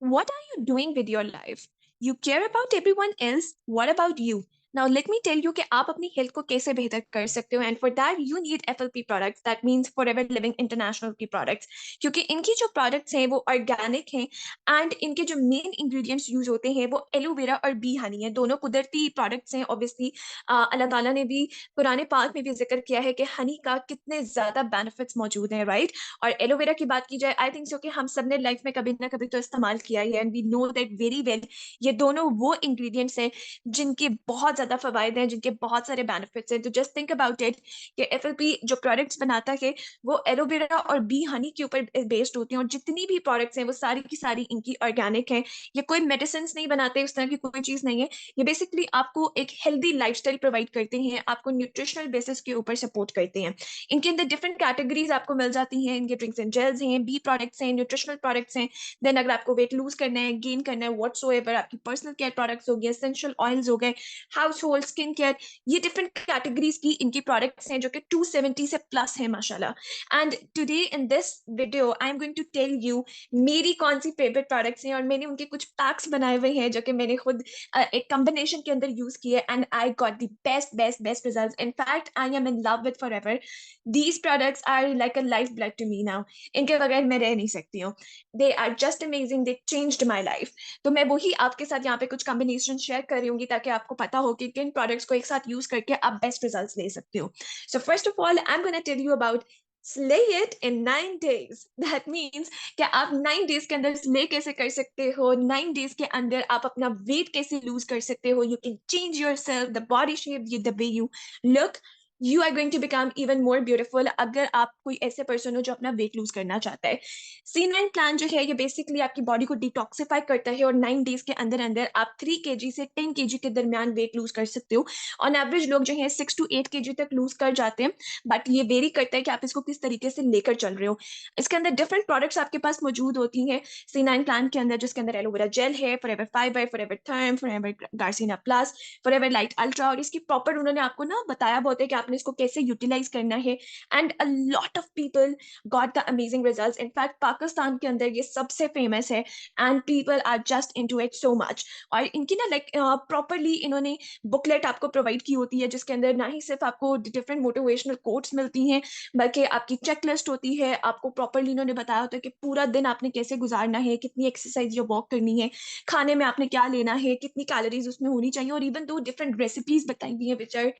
What are you doing with your life? You care about everyone else. What about you? Now let me tell you कि आप अपनी health को कैसे बेहतर कर सकते हो and for that you need FLP products that means forever living international की प्रोडक्ट्स क्योंकि इनकी जो प्रोडक्ट्स हैं वो ऑर्गेनिक हैं एंड इनके जो मेन इंग्रेडिएंट्स यूज होते हैं वो एलोवेरा और बी हनी है दोनों कुदरती प्रोडक्ट्स हैं ऑब्वियसली अल्लाह ताला ने भी कुरान पाक में भी जिक्र किया है कि हनी का कितने ज्यादा बेनिफिट्स मौजूद हैं राइट और एलोवेरा की बात की जाए आई थिंक सो कि हम सब ने लाइफ में कभी ना कभी तो इस्तेमाल किया ही है and we know that very well ये दोनों वो इंग्रेडिएंट्स हैं जिनके बहुत ज्यादा फवायद हैं जिनके बहुत सारे बेनिफिट्स हैं तो जस्ट थिंक अबाउट इट कि एफएलपी जो प्रोडक्ट्स बनाता है वो एलोवेरा और बी हनी के ऊपर बेस्ड होती हैं और जितनी भी प्रोडक्ट्स हैं वो सारी की सारी इनकी ऑर्गेनिक हैं ये कोई मेडिसिन नहीं बनाते उस तरह की कोई चीज नहीं है ये बेसिकली आपको एक हेल्दी लाइफस्टाइल प्रोवाइड करते हैं आपको न्यूट्रिशनल बेसिस के ऊपर सपोर्ट करते हैं इनके अंदर डिफरेंट कैटेगरीज आपको मिल जाती हैं इनके ड्रिंक्स एंड जेल्स हैं बी प्रोडक्ट्स हैं न्यूट्रिशनल प्रोडक्ट्स हैं देन अगर आपको वेट लूज करना है गेन करना है व्हाट्सोएवर आपकी पर्सनल केयर प्रोडक्ट्स हो गए एसेंशियल ऑयल्स हो गए हाउस होल्ड स्किन केयर ये डिफरेंट कैटेगरीज की इनकी प्रोडक्ट्स हैं जो कि 270 से प्लस है माशाल्लाह and today in this video I am going to tell you मेरी कौन सी फेवरेट प्रोडक्ट्स हैं और मैंने उनके कुछ पैक्स बनाए हुए हैं जो कि मैंने खुद एक कॉम्बिनेशन के अंदर यूज किए and I got the best results in fact I am in love with forever these products are like a lifeblood to me now इनके बगैर मैं रह नहीं सकती हूँ they are just amazing they changed my life तो मैं वही आपके साथ यहाँ पे कुछ कॉम्बिनेशन शेयर कर रही हूँ ताकि आपको पता हो कि किन प्रोडक्ट्स को एक साथ यूज करके आप बेस्ट रिजल्ट्स ले सकते हो so first of all I am gonna tell you about slay it in 9 days that means कि आप 9 days के अंदर slay कैसे कर सकते हो 9 days के अंदर आप अपना वेट कैसे लूज कर सकते हो you can change yourself the body shape you the way you look you are going to become even more beautiful अगर आप कोई ऐसे पर्सन हो जो अपना वेट लूज करना चाहता है C9 प्लान जो है ये बेसिकली आपकी बॉडी को डिटॉक्सिफाई करता है और 9 days के अंदर अंदर आप 3 kg से 10 kg के दरमियान वेट लूज कर सकते हो ऑन एवरेज लोग जो है 6 to 8 kg तक लूज कर जाते हैं बट ये वेरी करता है कि आप इसको किस तरीके से लेकर चल रहे हो इसके अंदर डिफरेंट प्रोडक्ट्स आपके पास मौजूद होती हैं C9 प्लान के अंदर जिसके अंदर एलोवेरा जेल है forever fibre forever therm forever garcinia plus forever lite ultra और इसकी प्रॉपर उन्होंने आपको ना बताया बहुत है कि आपने इसको कैसे यूटिलाइज करना है and a lot of people got the amazing results in fact Pakistan के अंदर ये सबसे फेमस है and people are just into it so much और इनकी ना लाइक प्रॉपरली इन्होंने बुकलेट आपको प्रोवाइड की होती है जिसके अंदर ना ही सिर्फ आपको डिफरेंट मोटिवेशनल कोट्स मिलती हैं बल्कि आपकी चेकलिस्ट होती है आपको प्रॉपरली इन्होंने बताया होता है कि पूरा दिन आपने कैसे गुजारना है कितनी एक्सरसाइज या वॉक करनी है खाने में आपने क्या लेना है कितनी कैलोरीज उसमें होनी चाहिए और इवन दो डिफरेंट रेसिपीज बताई गई हैं which are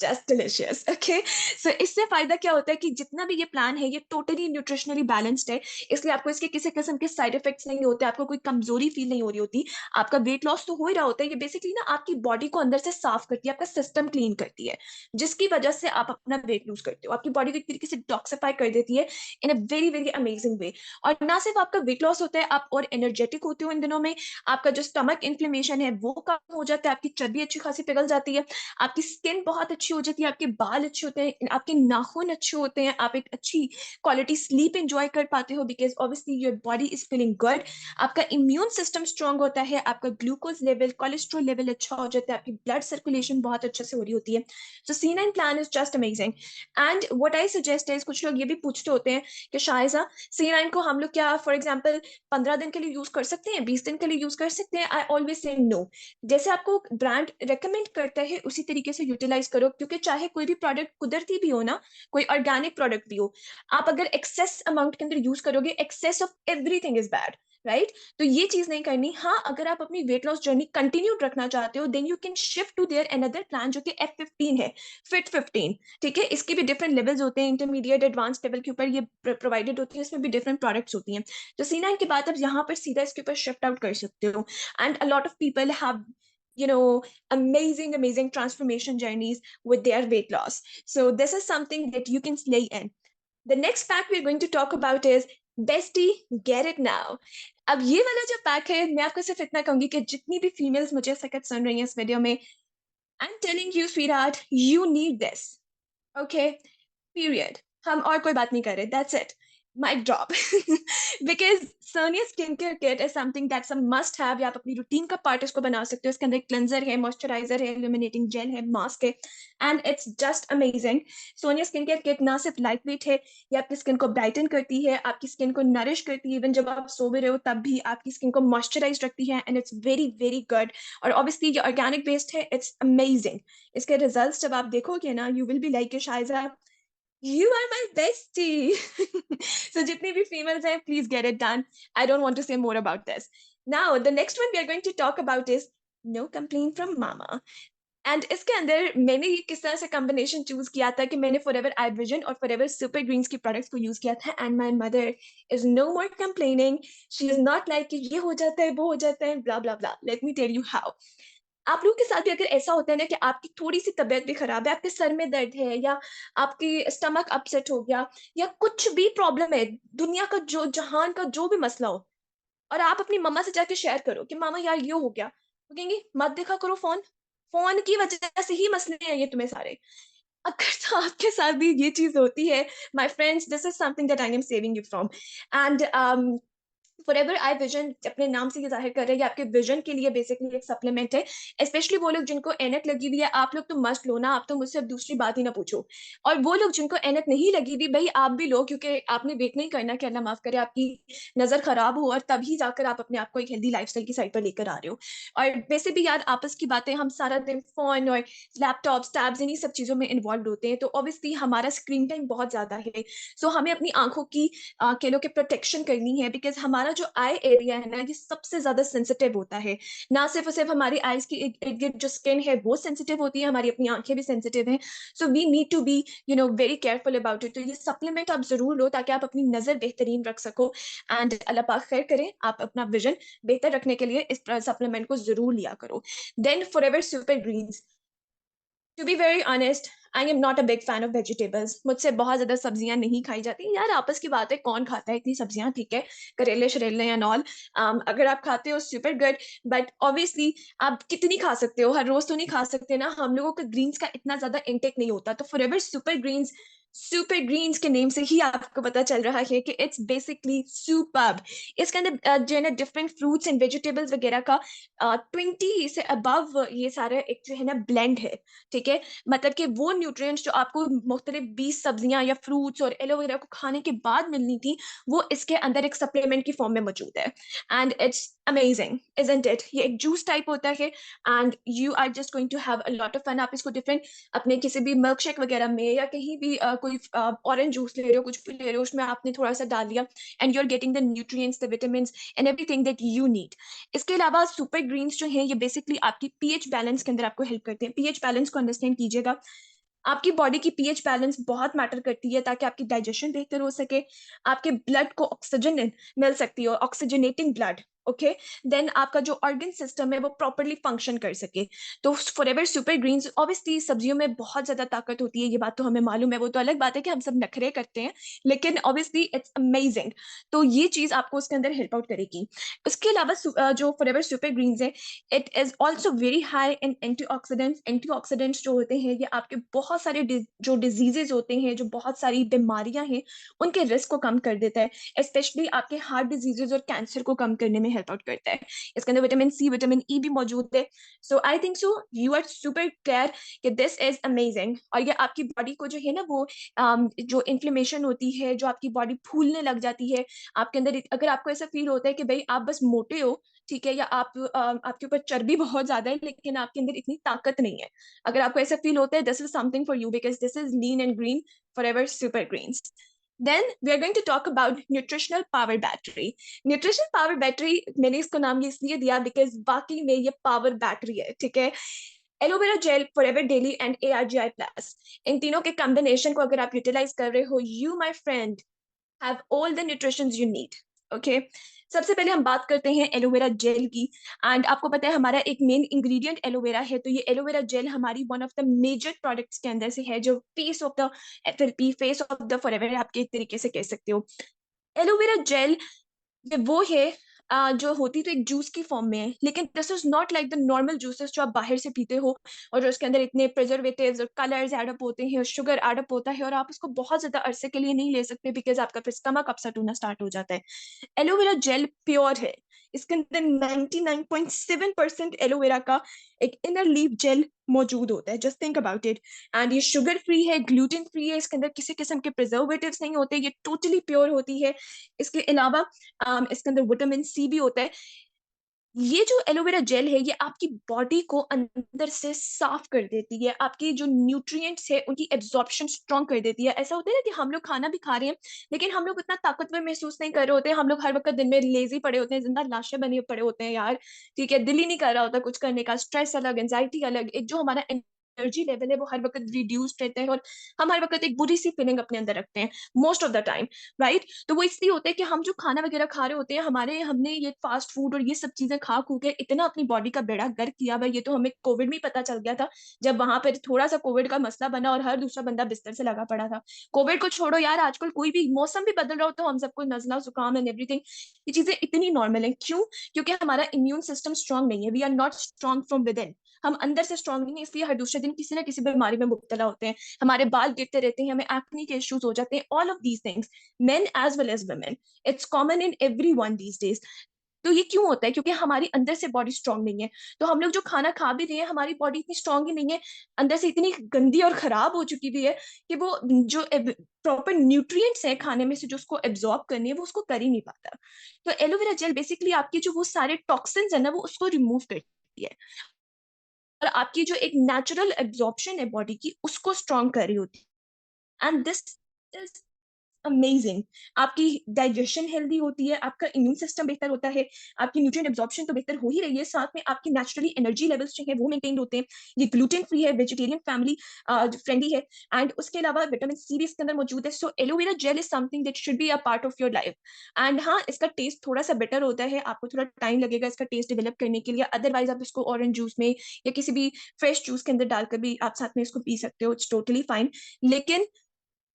just delicious okay so इससे फायदा क्या होता है कि जितना भी ये प्लान है ये टोटली न्यूट्रिशनली बैलेंस्ड है इसलिए आपको इसके किसी किस्म के साइड इफेक्ट्स नहीं होते आपको कोई कमजोरी फील नहीं हो रही होती आपका वेट लॉस तो हो ही रहा होता है ये बेसिकली ना आपकी बॉडी को अंदर से साफ करती है आपका सिस्टम क्लीन करती है जिसकी वजह से आप अपना वेट लूज करते हो आपकी बॉडी को एक तरीके से डिटॉक्सिफाई कर देती है in a very very amazing way और ना सिर्फ आपका वेट लॉस होता है आप और एनर्जेटिक होते हो इन दिनों में आपका जो स्टमक इन्फ्लेमेशन है वो कम हो जाता है आपकी चर्बी अच्छी खासी पिघल जाती है आपकी स्किन बहुत अच्छी हो जाती है आपके बाल अच्छे होते हैं आपके नाखून अच्छे होते हैं आप एक अच्छी क्वालिटी स्लीप एंजॉय कर पाते हो because obviously your body is feeling good आपका इम्यून सिस्टम स्ट्रांग होता है आपका ग्लूकोज लेवल कोलेस्ट्रॉल लेवल अच्छा हो जाता है आपकी ब्लड सर्कुलेशन बहुत अच्छे से हो रही होती है सो C9 plan is just amazing and what I suggest है कुछ लोग ये भी पूछते होते हैं कि शायजा C9 को हम लोग क्या फॉर एग्जाम्पल 15 दिन के लिए यूज कर सकते हैं 20 दिन के लिए यूज कर सकते हैं आई ऑलवेज से नो जैसे आपको ब्रांड रेकमेंड करता है उसी तरीके से यूटिलाइज करो क्योंकि चाहे कोई भी प्रोडक्ट कुदरती भी हो ना कोई ऑर्गेनिक प्रोडक्ट भी हो आप अगर एक्सेस अमाउंट के अंदर यूज करोगे excess of everything is bad right तो ये चीज नहीं करनी हाँ अगर आप अपनी वेट लॉस जर्नी कंटिन्यू रखना चाहते हो then you can shift to their another plan जो कि F15 है फिट 15 ठीक है इसके भी डिफरेंट लेवल्स होते हैं इंटरमीडिएट एडवांस लेवल के ऊपर ये प्रोवाइडेड होती है इसमें भी डिफरेंट प्रोडक्ट्स होती हैं तो C9 के बाद आप यहाँ पर सीधा इसके ऊपर शिफ्ट आउट कर सकते हो and a lot of people have you know amazing transformation journeys with their weight loss so this is something that you can slay in the next pack we're going to talk about is bestie get it now अब ये वाला जो pack है मैं आपको सिर्फ इतना कहूंगी कि जितनी भी फीमेल्स मुझे सकत सुन रही हैं इस वीडियो में I am telling you sweetheart you need this okay period हम और कोई बात नहीं कर रहे that's it mic drop. Because Sonia skincare kit is something that's a must have, या आप अपनी रूटीन का पार्ट इसको बना सकते हो. इसके अंदर क्लेंजर है, मॉइस्चराइजर है, इल्यूमिनेटिंग जेल है, मास्क है, and it's just amazing. Sonia skin care kit ना सिर्फ लाइट वेट है, ये आपकी स्किन को ब्राइटन करती है, आपकी स्किन को नरिश करती है, इवन जब आप सो भी रहे हो तब भी आपकी स्किन को मॉइस्चराइज रखती है, and it's very very good. और ऑब्वियसली ये ऑर्गेनिक बेस्ड है, इट्स अमेजिंग. इसके रिजल्ट्स जब आप देखोगे ना, यू विल बी लाइक शायजा, you are my bestie. So jitni bhi females hain, please get it done. I don't want to say more about this. Now, the next one we are going to talk about is no complaint from mama. And इसके अंदर मैंने ये किस तरह से combination choose किया था कि मैंने फॉर एवर आई विजन और फॉर एवर सुपर ग्रीन्स की प्रोडक्ट्स को यूज किया था, and my mother is no more complaining. She is not like कि ये हो जाता है, वो हो जाता है, blah blah blah. Let me tell you how. आप लोगों के साथ भी अगर ऐसा होता है ना कि आपकी थोड़ी सी तबीयत भी खराब है, आपके सर में दर्द है, या आपकी स्टमक अपसेट हो गया, या कुछ भी प्रॉब्लम है, दुनिया का जो जहान का जो भी मसला हो, और आप अपनी मम्मा से जाके शेयर करो कि मामा यार ये हो गया, वो कहेंगी मत देखा करो फोन, फोन की वजह से ही मसले हैं ये तुम्हें सारे. अगर तो आपके साथ भी ये चीज होती है, my friends, this is something that I am saving you from. And forever eye vision अपने नाम से ये जाहिर कर रहे हैं, आपके विजन के लिए बेसिकली एक सप्लीमेंट है. स्पेशली वो लोग जिनको एनक लगी हुई है, आप लोग तो मस्ट लो ना, आप तो मुझसे अब दूसरी बात ही ना पूछो. और वो लोग जिनको एनक नहीं लगी हुई, भाई आप भी लो, क्योंकि आपने वेट नहीं करना कि अल्लाह माफ करे आपकी नजर खराब हो और तभी जाकर आप अपने आप को एक हेल्दी लाइफस्टाइल की साइड पर लेकर आ रहे हो. और वैसे भी यार आपस की बातें, हम सारा दिन फोन और लैपटॉप टैब्स इन्हीं सब चीजों में इन्वॉल्व होते हैं, तो ऑब्वियसली हमारा स्क्रीन टाइम बहुत ज्यादा है. सो हमें अपनी आंखों की कह लो कि प्रोटेक्शन करनी है, बिकॉज हमारा जो आई एरिया है ना, ये सबसे ज्यादा सेंसिटिव होता है. ना सिर्फ और सिर्फ हमारी आईज की इर्द गिर्द जो स्किन है वो सेंसिटिव होती है, हमारी अपनी आंखें भी सेंसिटिव हैं. So we need to be very careful about it. तो ये सप्लीमेंट आप जरूर लो ताकि आप अपनी नजर बेहतरीन रख सको. एंड अल्लाह पाक खैर करे, आप अपना विजन बेहतर रखने के लिए इस सप्लीमेंट को जरूर लिया करो. Then forever super greens, to be very honest, I am not a big fan of vegetables. मुझसे बहुत ज्यादा सब्जियां नहीं खाई जाती यार. आपस की बात है, कौन खाता है इतनी सब्जियां, ठीक है, करेले शरेले एंड ऑल. अगर आप खाते हो सुपर गुड, बट ऑब्वियसली आप कितनी खा सकते हो, हर रोज तो नहीं खा सकते ना. हम लोगों का ग्रीन्स का इतना ज्यादा इंटेक नहीं होता. तो फॉरएवर सुपर ग्रीन्स के नेम से ही आपको पता चल रहा है कि इट्स बेसिकली सुपर्ब. इसके अंदर जो है ना डिफरेंट फ्रूट्स एंड वेजिटेबल्स वगैरह का 20 से अबव ये सारे एक जो है ना ब्लेंड है, ठीक है. मतलब कि वो न्यूट्रिएंट्स जो आपको मुख्तलिफ 20 सब्जियां या फ्रूट्स और एलोवेरा को खाने के बाद मिलनी थी, वो इसके अंदर एक सप्लीमेंट की फॉर्म में मौजूद है. And it's amazing, isn't it. ये एक जूस टाइप होता है, and you are just going to have a lot of fun. आप इसको डिफरेंट अपने किसी भी मिल्क शेक वगैरह में या कहीं भी कोई ऑरेंज जूस ले रहे हो, कुछ भी ले रहे हो, उसमें आपने थोड़ा सा डाल लिया, and you are getting the nutrients, the vitamin and everything that you need. इसके अलावा सुपर ग्रीन्स जो है ये बेसिकली आपकी पीएच बैलेंस के अंदर आपको हेल्प करते हैं. पीएच बैलेंस को अंडरस्टैंड कीजिएगा. आपकी बॉडी की पीएच बैलेंस बहुत मैटर करती है ताकि आपकी डाइजेशन बेहतर हो सके, आपके ब्लड को ऑक्सीजन मिल सकती है, ऑक्सीजनेटिंग ब्लड. ओके. देन आपका जो ऑर्गन सिस्टम है वो प्रॉपरली फंक्शन कर सके. तो फॉरएवर सुपर ग्रीन्स, ऑब्वियसली सब्जियों में बहुत ज्यादा ताकत होती है, ये बात तो हमें मालूम है. वो तो अलग बात है कि हम सब नखरे करते हैं, लेकिन ऑब्वियसली इट्स अमेजिंग. तो ये चीज आपको उसके अंदर हेल्प आउट करेगी. उसके अलावा जो फॉरएवर सुपर ग्रीन्स है, it is also very high in antioxidants. Antioxidants जो होते हैं ये आपके बहुत सारे जो डिजीजेज होते हैं, जो बहुत सारी बीमारियां हैं, उनके रिस्क को कम कर देता है. स्पेशली आपके हार्ट डिजीजेज और कैंसर को कम करने में हेल्प आउट करता है. इसके अंदर विटामिन सी, विटामिन ई भी मौजूद है. So I think so you are super clear कि दिस इज अमेजिंग. और ये आपकी बॉडी को जो है ना वो जो इन्फ्लेमेशन होती है, जो आपकी बॉडी फूलने लग जाती है आपके अंदर, अगर आपको ऐसा फील होता है कि भाई आप बस मोटे हो, ठीक है, या आप आपके ऊपर चर्बी बहुत ज्यादा है लेकिन आपके अंदर इतनी ताकत नहीं है, अगर आपको ऐसा फील होता है, this is something for you, because this is lean and green forever super greens. Then we are going to talk about nutritional power battery. Nutritional power battery मैंने इसको नाम ये इसलिए दिया बिकॉज बाकी में ये पावर बैटरी है, ठीक है. Aloe vera gel forever daily and ARGI plus, इन तीनों के कॉम्बिनेशन को अगर आप यूटिलाइज कर रहे हो, you my friend have all the nutritions you need. Okay. सबसे पहले हम बात करते हैं एलोवेरा जेल की. एंड आपको पता है हमारा एक मेन इंग्रेडिएंट एलोवेरा है, तो ये एलोवेरा जेल हमारी one of the major products के अंदर से है, जो face of the FLP, face of the forever आप एक तरीके से कह सकते हो. एलोवेरा जेल ये वो है जो होती तो एक जूस की फॉर्म में है, लेकिन this is not like the normal juices जो आप बाहर से पीते हो और जो उसके अंदर इतने प्रिजर्वेटिव्स और कलर्स ऐड अप होते हैं और शुगर ऐड अप होता है और आप उसको बहुत ज्यादा अरसे के लिए नहीं ले सकते बिकॉज आपका फिर स्टमक अपसेट होना स्टार्ट हो जाता है। एलोवेरा जेल प्योर है, इसके अंदर 99.7% एलोवेरा का एक इनर लीफ जेल मौजूद होता है। Just think about it. And ये शुगर फ्री है, ग्लूटेन फ्री है, इसके अंदर किसी किस्म के प्रिजर्वेटिव्स नहीं होते, ये टोटली प्योर होती है। इसके अलावा इसके अंदर विटामिन सी भी होता है। ये जो एलोवेरा जेल है ये आपकी बॉडी को अंदर से साफ कर देती है, आपकी जो न्यूट्रिएंट्स है उनकी एब्जॉर्प्शन स्ट्रॉन्ग कर देती है। ऐसा होता है ना कि हम लोग खाना भी खा रहे हैं लेकिन हम लोग उतना ताकतवर महसूस नहीं कर रहे होते, हम लोग हर वक्त दिन में लेजी पड़े होते हैं, जिंदा लाशें बने पड़े होते हैं यार। ठीक है, दिल ही नहीं कर रहा होता कुछ करने का, स्ट्रेस अलग, एंजाइटी अलग, एक जो हमारा एनर्जी लेवल है वो हर वक्त रिड्यूस्ड रहता है और हम हर वक्त एक बुरी सी फीलिंग अपने अंदर रखते हैं most of the time, right. तो वो इसलिए होता है कि हम जो खाना वगैरह खा रहे होते हैं, हमारे हमने ये फास्ट फूड और ये सब चीजें खा खू के इतना अपनी बॉडी का बेड़ा गर्क किया हुआ। ये तो हमें कोविड में ही पता चल गया था, जब वहां पर थोड़ा सा कोविड का मसला बना और हर दूसरा बंदा बिस्तर से लगा पड़ा था। कोविड को छोड़ो यार, आजकल कोई भी मौसम भी बदल रहा हो तो हम सबको नजला जुकाम एंड एवरीथिंग, ये चीजें इतनी नॉर्मल है। क्यों? क्योंकि हमारा इम्यून सिस्टम स्ट्रांग नहीं है, we are not strong from within. हम अंदर से स्ट्रांग नहीं है, इसलिए हर दूसरे दिन किसी ना किसी बीमारी में मुब्तला होते हैं, हमारे बाल गिरते रहते हैं, हमें एक्ने के इश्यूज हो जाते हैं, all of these things, men as well as women, it's common in everyone these days। तो ये क्यों होता है? क्योंकि हमारी अंदर से बॉडी स्ट्रांग नहीं है। तो हम लोग जो खाना खा भी रहे हैं, हमारी बॉडी इतनी स्ट्रांग ही नहीं है, अंदर से इतनी गंदी और खराब हो चुकी भी है कि वो जो प्रॉपर न्यूट्रिएंट्स है खाने में से जो उसको एब्जॉर्ब करनी है वो उसको कर ही नहीं पाता। तो एलोवेरा जेल बेसिकली आपके जो वो सारे टॉक्सिन्स है ना वो उसको रिमूव करती है और आपकी जो एक नेचुरल एब्जॉर्प्शन है बॉडी की उसको स्ट्रांग कर रही होती है। And this is amazing. आपकी डाइजेशन हेल्दी होती है, आपका इम्यून सिस्टम बेहतर होता है, आपकी न्यूट्रिएंट एब्जॉर्प्शन तो बेहतर हो ही रही है, साथ में आपकी नेचुरली एनर्जी लेवल्स जो है वो मेंटेन होते हैं। ये ग्लूटेन फ्री है, वेजिटेरियन फैमिली फ्रेंडली है, एंड उसके अलावा विटामिन सी भी इसके अंदर मौजूद है। So aloe vera gel is something that should be a part of your life. And हाँ, इसका टेस्ट थोड़ा सा बेटर होता है, आपको थोड़ा टाइम लगेगा इसका टेस्ट डेवलप करने के लिए, अदरवाइज आप इसको ऑरेंज जूस में या किसी भी फ्रेश जूस के अंदर डालकर भी आप साथ में इसको पी सकते हो, इट्स टोटली फाइन। लेकिन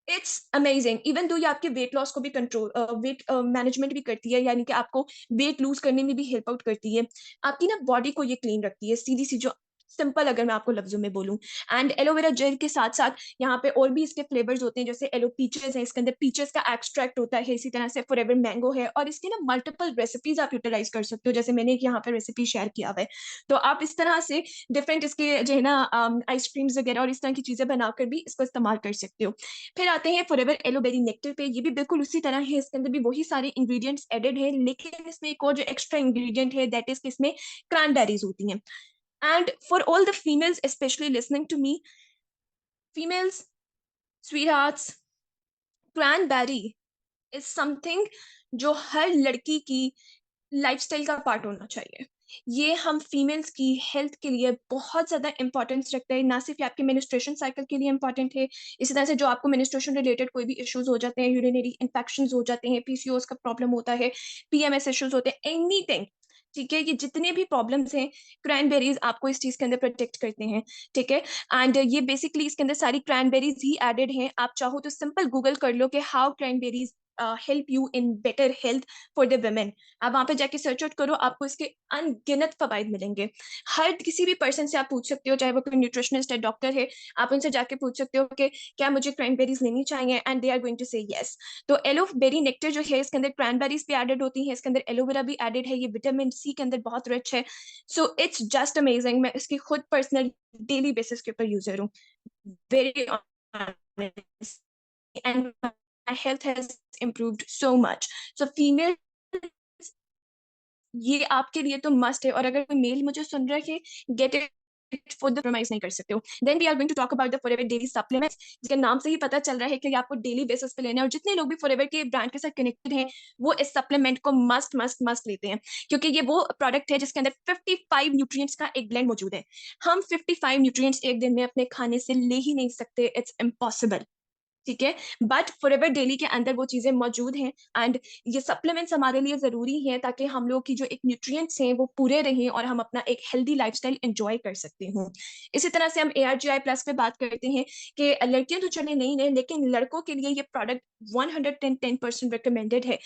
इट्स अमेजिंग, इवन दो ये आपके वेट लॉस को भी कंट्रोल, वेट मैनेजमेंट भी करती है, यानी कि आपको वेट लूज करने में भी हेल्प आउट करती है, आपकी ना बॉडी को ये क्लीन रखती है, सीधी सी जो सिंपल अगर मैं आपको लफ्जों में बोलूं। एंड एलोवेरा जेल के साथ साथ यहाँ पे और भी इसके फ्लेवर्स होते हैं, जैसे एलो पीचेस है, इसके अंदर पीचेस का एक्सट्रैक्ट होता है, इसी तरह से फॉरएवर मैंगो है, और इसके ना मल्टीपल रेसिपीज आप यूटिलाइज कर सकते हो, जैसे मैंने एक यहाँ पे रेसिपी शेयर किया हुआ है। तो आप इस तरह से डिफरेंट इसके जो है ना आइसक्रीम्स वगैरह और इस तरह की चीजें बनाकर भी इसको इस्तेमाल कर सकते हो। फिर आते हैं फॉरएवर एलोवेरी नेक्टर पे, ये भी बिल्कुल उसी तरह है, इसके अंदर भी वही सारे इंग्रेडिएंट्स एडेड है, लेकिन इसमें एक और जो एक्स्ट्रा इंग्रेडिएंट है दैट इज इसमें क्रैनबेरीज होती हैं। And for all the females specially listening to me, females, sweethearts, cranberry is something जो हर लड़की की लाइफस्टाइल का पार्ट होना चाहिए। ये हम फीमेल्स की हेल्थ के लिए बहुत ज्यादा इंपॉर्टेंस रखते हैं, ना सिर्फ ये आपके मेनिस्ट्रेशन साइकिल के लिए इंपॉर्टेंट है, इसी तरह से जो आपको मेनिस्ट्रेशन रिलेटेड कोई भी इश्यूज हो जाते हैं, यूरिनरी इन्फेक्शंस हो जाते हैं, पीसीओएस का प्रॉब्लम होता है, पीएमएस इश्यूज होते हैं, एनीथिंग, ठीक है, ये जितने भी प्रॉब्लम्स हैं क्रैनबेरीज आपको इस चीज के अंदर प्रोटेक्ट करते हैं। ठीक है, एंड ये बेसिकली इसके अंदर सारी क्रैनबेरीज ही एडेड हैं। आप चाहो तो सिंपल गूगल कर लो कि how cranberries help you in better health for the women. आप वहां पे जाके सर्च आउट करो, आपको इसके अनगिनत फवाइद मिलेंगे। हर किसी भी पर्सन से आप पूछ सकते हो, चाहे वो कोई न्यूट्रिशनिस्ट है, डॉक्टर है, आप उनसे जाके पूछ सकते हो कि क्या मुझे क्रैनबेरीज लेनी चाहिए, and they are going to say yes. तो एलो बेरी नेक्टर जो है इसके अंदर क्रैनबेरीज भी एडेड होती है, इसके अंदर एलोवेरा भी एडेड है, ये विटामिन सी के अंदर बहुत रिच है। सो इट्स जस्ट अमेजिंग, मैं इसकी खुद पर्सनल डेली बेसिस के ऊपर यूजर हूँ, very honest, and my health has improved so much। So female, ये आपके लिए तो मस्ट है, और अगर कोई मेल मुझे सुन रहा है, get it for the compromise नहीं कर सकते हो। Then we are going to talk about the forever daily supplements, जिसके नाम से ही पता चल रहा है कि ये आपको डेली बेसिस पे लेना है, और जितने लोग भी फॉरएवर के ब्रांड के साथ कनेक्टेड हैं वो इस सप्लीमेंट को मस्ट मस्ट मस्ट लेते हैं, क्योंकि ये वो प्रोडक्ट है जिसके अंदर 55 न्यूट्रिएंट्स का एक ब्लेंड मौजूद है। हम 55 न्यूट्रिएंट्स एक दिन में अपने खाने से ले ही नहीं सकते, इट्स इम्पॉसिबल। ठीक है? बट फॉरएवर डेली के अंदर वो चीज़ें मौजूद हैं एंड ये सप्लीमेंट्स हमारे लिए ज़रूरी हैं ताकि हम लोग की जो एक न्यूट्रिएंट्स हैं वो पूरे रहें और हम अपना एक हेल्दी लाइफ़स्टाइल एन्जॉय कर सकते हों। इसी तरह से हम एआरजीआई प्लस पे बात करते हैं कि लड़कियाँ तो चले नहीं रहे लेकिन लड़कों के लिए ये प्रोडक्ट 110% रिकमेंडेड है।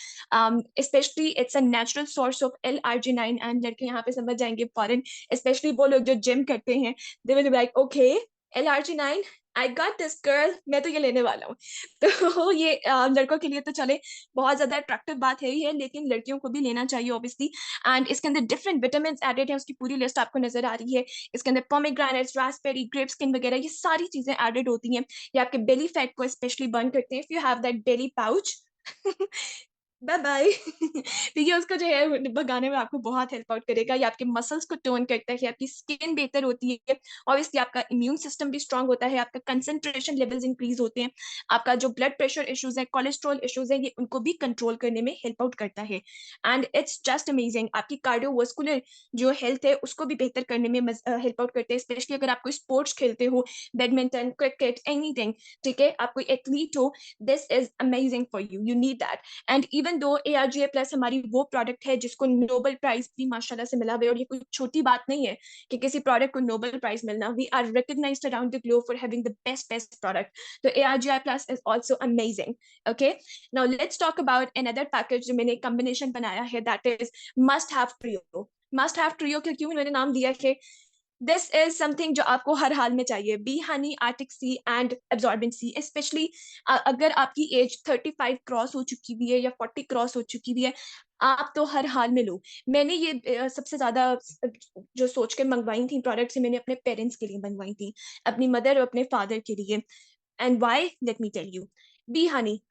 Specially it's a natural source of L-arginine and लड़के यहाँ पे समझ जाएँगे फॉरेन स्पेशली वो लोग जो जिम करते हैं, they will be like okay L-arginine I got this girl मैं तो ये लेने वाला हूँ। तो ये लड़कों के लिए तो चले बहुत ज़्यादा अट्रैक्टिव बात है ही है, लेकिन लड़कियों को भी लेना चाहिए ऑब्वियसली एंड इसके अंदर डिफरेंट विटामिन्स एडेड हैं, उसकी पूरी लिस्ट आपको नज़र आ रही है। इसके अंदर पोमेग्रेनेट्स, रास्पबेरी, ग्रेप स्किन वगैरह ये सारी चीज़ें एडेड होती हैं। ये आपके बेली फैट को स्पेशली बर्न करते हैं if you have that belly pouch. Bye bye. तो ये उसको जो है भगाने में आपको बहुत हेल्प आउट करेगा। ये आपके मसल्स को टोन करता है, आपकी स्किन बेहतर होती है, ऑब्वियसली आपका इम्यून सिस्टम भी स्ट्रांग होता है, आपका कंसंट्रेशन लेवल्स इंक्रीज होते हैं, आपका जो ब्लड प्रेशर इश्यूज है, कोलेस्ट्रॉल इश्यूज है, ये उनको भी कंट्रोल करने में हेल्प आउट करता है एंड इट्स जस्ट अमेजिंग। आपकी कार्डियोवास्कुलर जो हेल्थ है उसको भी बेहतर करने में हेल्प आउट करते हैं, स्पेशली अगर आप कोई स्पोर्ट्स खेलते हो, बैडमिंटन, क्रिकेट, एनीथिंग, ठीक है, आप कोई एथलीट हो, this is amazing for you, you need that. And even though ARGA plus हमारी वो प्रोडक्ट है जिसको नोबेल प्राइज भी माशाल्लाह से मिला हुआ है और ये कोई छोटी बात नहीं है कि किसी प्रोडक्ट को नोबेल प्राइज मिलना। We are recognized around the globe for having the best product. तो ARGI plus is also amazing. Okay, now let's talk about another package जो मैंने कॉम्बिनेशन बनाया है, that is must have trio. Must have trio क्यों मैंने नाम दिया है, दिस इज समथिंग जो आपको हर हाल में चाहिए। Bee honey, arctic sea and absorbent C, specially अगर आपकी एज 35 क्रॉस हो चुकी हुई है या 40 क्रॉस हो चुकी हुई है, आप तो हर हाल में लो। मैंने ये सबसे ज्यादा जो सोच के मंगवाई थी प्रोडक्ट्स, मैंने अपने पेरेंट्स के लिए मंगवाई थी, अपनी मदर और अपने फादर के लिए। And why, let me tell you. Bee honey,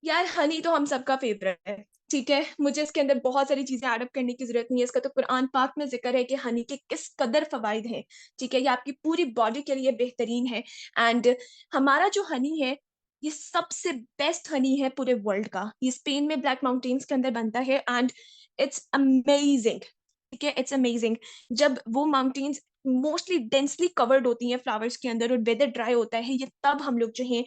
यार हनी तो हम सबका फेवरेट है, ठीक है, मुझे इसके अंदर बहुत सारी चीजें ऐड अप करने की जरूरत नहीं है। इसका तो कुरान पाक में जिक्र है कि हनी के किस कदर फवाइद हैं, ठीक है, ये आपकी पूरी बॉडी के लिए बेहतरीन है। एंड हमारा जो हनी है ये सबसे बेस्ट हनी है पूरे वर्ल्ड का। ये स्पेन में ब्लैक माउंटेन्स के अंदर बनता है एंड इट्स अमेजिंग, ठीक है, इट्स अमेजिंग। जब वो माउंटेन्स मोस्टली डेंसली कवर्ड होती हैं फ्लावर्स के अंदर और वेदर ड्राई होता है, ये तब हम लोग जो है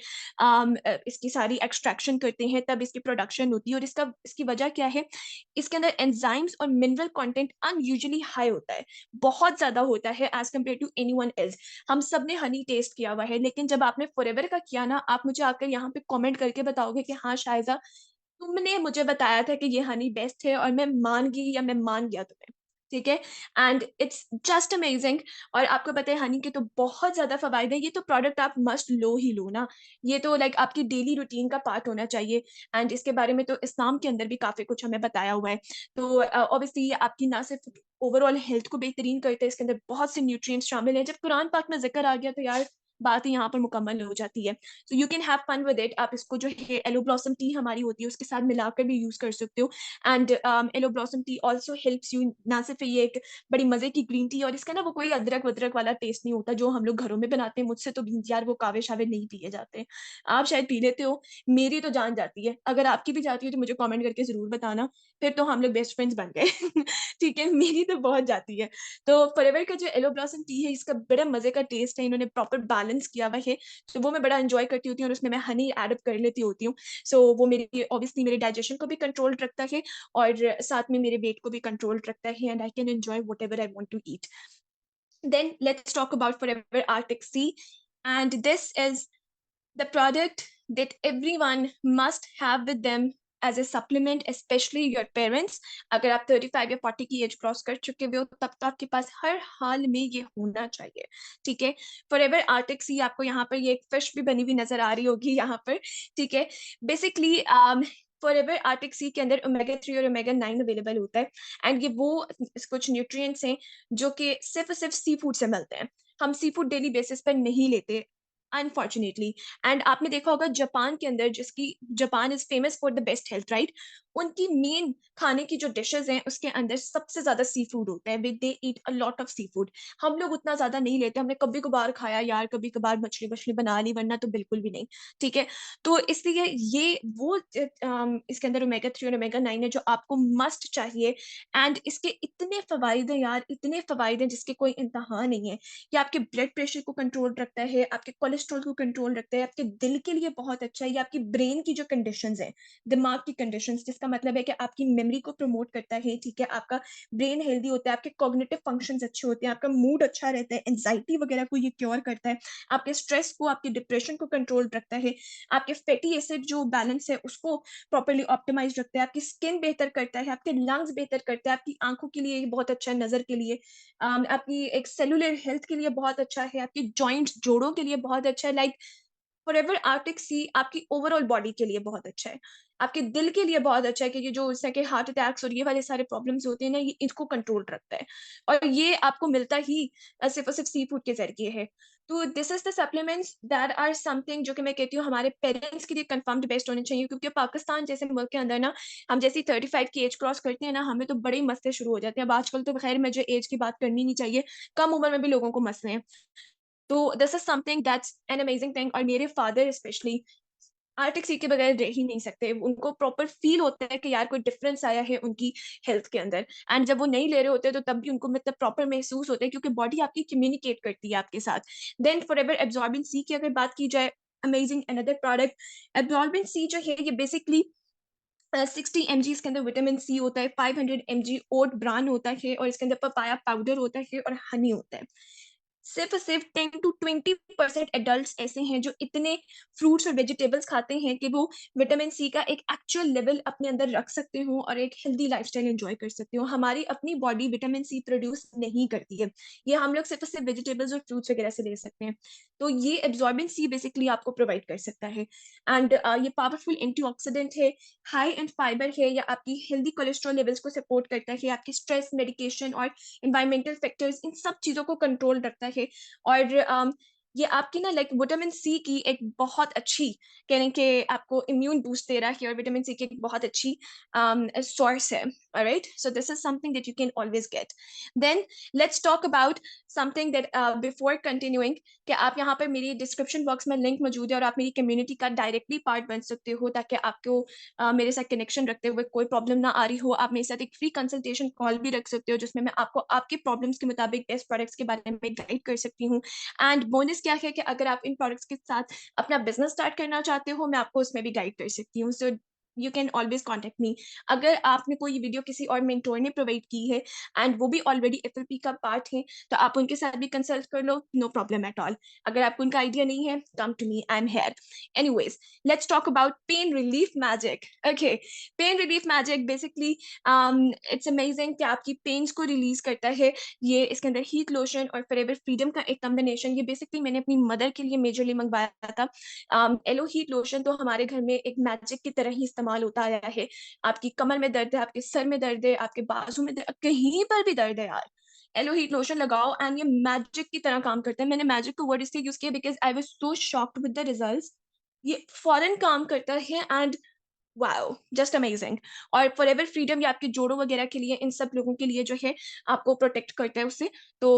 इसकी सारी एक्सट्रैक्शन करते हैं, तब इसकी प्रोडक्शन होती है। और इसकी वजह क्या है, इसके अंदर एंजाइम्स और मिनरल कंटेंट अनयूजुअली हाई होता है, बहुत ज्यादा होता है as compare to anyone else. हम सब ने हनी टेस्ट किया हुआ है, लेकिन जब आपने फॉरएवर का किया ना, आप मुझे आकर यहाँ पे कमेंट करके बताओगे कि हाँ शायजा, तुमने मुझे बताया था कि ये हनी बेस्ट है और मैं मान गई या मैं मान गया तुम्हें, ठीक है। And it's just amazing. और आपको पता है हनी के तो बहुत ज्यादा फवायद है, ये तो प्रोडक्ट आप मस्ट लो ही लो ना, ये तो लाइक आपकी डेली रूटीन का पार्ट होना चाहिए। एंड इसके बारे में तो इस्लाम के अंदर भी काफी कुछ हमें बताया हुआ है। तो ऑब्वियसली ये आपकी ना सिर्फ ओवरऑल हेल्थ को बेहतरीन करते हैं, इसके अंदर बहुत से न्यूट्रिएंट्स शामिल हैं। जब कुरान पाक में जिक्र आ गया तो यार बात ही यहाँ पर मुकम्मल हो जाती है। So you can have fun with it. आप इसको जो है एलो ब्लॉसम टी हमारी होती है उसके साथ मिलाकर भी यूज कर सकते हो। And aloe blossom tea also helps you, ना सिर्फ ये एक बड़ी मजे की ग्रीन टी, और इसका ना वो कोई अदरक वदरक वाला टेस्ट नहीं होता जो हम लोग घरों में बनाते हैं। मुझसे तो यार वो कावे शावे नहीं पिए जाते, आप शायद पी लेते हो, मेरी तो जान जाती है। अगर आपकी भी जाती है तो मुझे कमेंट करके जरूर बताना, फिर तो हम लोग बेस्ट फ्रेंड्स बन गए। ठीक है, मेरी तो बहुत जाती है। तो फॉरएवर का जो एलो ब्लॉसम टी है इसका बड़ा मजे का टेस्ट है, इन्होंने प्रॉपर बैलेंस किया हुआ है। तो वो मैं बड़ा एंजॉय करती होती हूँ और उसमें मैं हनी ऐड अप कर लेती होती हूँ। सो वो मेरी ऑब्वियसली मेरे डाइजेशन को भी कंट्रोल रखता है और साथ में मेरे वेट को भी कंट्रोल रखता है and I can enjoy whatever I want to eat. Then let's talk about Forever Arctic Sea. And this is the product that everyone must have with them as a supplement, especially your parents. अगर आप 35 या 40 की as cross कर चुके हो तब तो आपके पास हर हाल में ये होना चाहिए, ठीक है। फॉरएवर आर्टिक सी, आपको यहाँ पर ये एक फिश भी बनी हुई नजर आ रही होगी यहाँ पर, ठीक है। बेसिकली फॉरएवर आर्टिक सी के अंदर ओमेगा 3 और ओमेगा 9 अवेलेबल होता है एंड ये वो कुछ न्यूट्रिएंट्स हैं जो कि सिर्फ सिर्फ सी फूड से मिलते हैं। हम सी फूड डेली बेसिस पर नहीं लेते अनफॉर्चुनेटली। एंड आपने देखा होगा जापान के अंदर, जिसकी Japan is famous for the best health, right, उनकी मेन खाने की जो डिशेस हैं उसके अंदर सबसे ज्यादा सी फूड होता है, they eat a lot of seafood. हम लोग उतना ज्यादा नहीं लेते, हमने कभी कभार खाया यार, कभी कभार मछली मछली बना ली, वरना तो बिल्कुल भी नहीं, ठीक है। तो इसलिए ये वो इसके अंदर ओमेगा 3 और ओमेगा 9 है जो आपको मस्ट चाहिए। एंड इसके इतने फवाइद हैं यार, इतने फवाइद हैं जिसके कोई इंतहा नहीं है। ये आपके ब्लड प्रेशर को कंट्रोल रखता है, आपके कोलेस्ट्रॉल को कंट्रोल रखता है, आपके दिल के लिए बहुत अच्छा है, ये आपकी ब्रेन की जो कंडीशंस हैं, दिमाग की कंडीशंस, जिसका मतलब है कि आपकी मेमोरी को प्रमोट करता है, ठीक है? आपका ब्रेन हेल्दी होता है, आपके कॉग्निटिव फंक्शंस अच्छे होते हैं, आपका मूड अच्छा रहता है, एंग्जायटी वगैरह को ये क्योर करता है, आपके स्ट्रेस को, आपके डिप्रेशन को कंट्रोल रखता है, आपके फैटी एसिड जो बैलेंस है उसको प्रॉपर्ली ऑप्टिमाइज़ रखता है, आपकी स्किन बेहतर करता है, आपके लंग्स बेहतर करता है, आपकी आँखों के लिए ये बहुत अच्छा है, नज़र के लिए, आपकी एक सेलुलर हेल्थ के लिए बहुत अच्छा है, आपके जॉइंट्स, जोड़ों के लिए बहुत अच्छा है, लाइक फॉरएवर आर्टिक सी आपकी ओवरऑल बॉडी के लिए बहुत अच्छा है। आपके दिल के लिए बहुत अच्छा है कि ये जो जैसे कि हार्ट अटैक्स और ये वाले सारे प्रॉब्लम्स होते हैं ना, ये इसको कंट्रोल रखता है। और ये आपको मिलता ही सिर्फ़ और सिर्फ़ सी फूड के ज़रिए है। तो this is the supplements that are something जो कि मैं कहती हूँ हमारे पेरेंट्स के लिए कन्फर्म्ड बेस्ट होने चाहिए, क्योंकि पाकिस्तान जैसे मुल्क के अंदर ना, हम जैसे ही 35 की एज क्रॉस करते हैं ना, हमें तो बड़े ही मसले शुरू हो जाते हैं। अब आजकल तो ख़ैर मुझे एज की बात करनी नहीं चाहिए, कम उम्र में भी लोगों को मसले हैं। तो this is something that's an amazing thing, और मेरे फादर स्पेशली आर्टिक सी के बगैर रह ही नहीं सकते। उनको प्रॉपर फ़ील होता है कि यार कोई डिफ़रेंस आया है उनकी हेल्थ के अंदर, एंड जब वो नहीं ले रहे होते तो तब भी उनको मतलब प्रॉपर महसूस होता है, क्योंकि बॉडी आपकी कम्युनिकेट करती है आपके साथ। देन फॉरएवर एब्ज़ॉर्बिंग सी की अगर बात की जाए, अमेजिंग अनदर प्रोडक्ट। एब्ज़ॉर्बिंग सी जो है ये बेसिकली 60 एमजी इसके अंदर विटामिन सी होता है, 500 एमजी ओट ब्रान होता है, और इसके अंदर पपाया पाउडर होता है और हनी होता है। सिर्फ़ और सिर्फ़ 10 टू 20% एडल्ट्स ऐसे हैं जो इतने फ्रूट्स और वेजिटेबल्स खाते हैं कि वो विटामिन सी का एक एक्चुअल लेवल अपने अंदर रख सकते हो और एक हेल्दी लाइफ़स्टाइल एन्जॉय कर सकते हो। हमारी अपनी बॉडी विटामिन सी प्रोड्यूस नहीं करती है। ये हम लोग सिर्फ़ और सिर्फ़ वेजिटेबल्स और फ्रूट्स वगैरह से ले सकते हैं। तो ये एब्ज़ॉर्बिंग सी बेसिकली आपको प्रोवाइड कर सकता है, एंड ये पावरफुल एंटीऑक्सीडेंट है, हाई इन फाइबर है, या आपकी हेल्दी कोलेस्ट्रॉल लेवल्स को सपोर्ट करता है, आपकी स्ट्रेस, मेडिकेशन और एनवायरमेंटल फैक्टर्स, इन सब चीज़ों को कंट्रोल रखता है। और ये आपकी ना लाइक विटामिन सी की एक बहुत अच्छी, कह लें कि आपको इम्यून बूस्ट दे रहा है, और विटामिन सी की एक बहुत अच्छी सोर्स है। Alright, so this is something that you can always get. Then let's talk about something that before continuing, कि आप यहाँ पर मेरी डिस्क्रिप्शन बॉक्स में लिंक मौजूद है और आप मेरी कम्युनिटी का डायरेक्टली पार्ट बन सकते हो, ताकि आपको मेरे साथ कनेक्शन रखते हुए कोई प्रॉब्लम ना आ रही हो। आप मेरे साथ एक फ्री कंसल्टेशन कॉल भी रख सकते हो, जिसमें मैं आपको आपके प्रॉब्लम्स के मुताबिक बेस्ट प्रोडक्ट्स के बारे में गाइड कर सकती हूँ। एंड बोनस क्या है कि अगर आप इन प्रोडक्ट्स के साथ अपना बिजनेस स्टार्ट करना चाहते हो, मैं आपको उसमें भी गाइड कर सकती हूँ। सो you can always contact me. अगर आपने कोई वीडियो किसी और मेंटोर ने प्रोवाइड की है एंड वो भी ऑलरेडी एफएलपी का पार्ट है, तो आप उनके साथ भी कंसल्ट कर लो, नो प्रॉब्लम एट ऑल। अगर आपको उनका आइडिया नहीं है, come to me, I am here. Anyways, let's talk about pain relief magic. Okay, pain relief magic basically it's amazing कि आपकी पेन्स को रिलीज करता है। ये इसके अंदर हीट लोशन और फॉरएवर फ्रीडम का एक कॉम्बिनेशन, ये बेसिकली मैंने अपनी मदर के लिए मेजरली मंगवाया था। एलो हीट लोशन तो हमारे घर में एक मैजिक की तरह ही इस्तेमाल होता आया है। आपकी कमर में दर्द है, आपके सर में दर्द है, आपके बाजू में दर्द, कहीं पर भी दर्द है यार, एलो हीट लोशन लगाओ एंड ये मैजिक की तरह काम करता है। मैंने मैजिक का वर्ड इसलिए यूज किया because I was so shocked with the results. ये फौरन काम करता है एंड वाओ! Just amazing. और फॉरएवर फ्रीडम, ये आपके जोड़ों वगैरह के लिए, इन सब लोगों के लिए जो है आपको प्रोटेक्ट करता है उससे। तो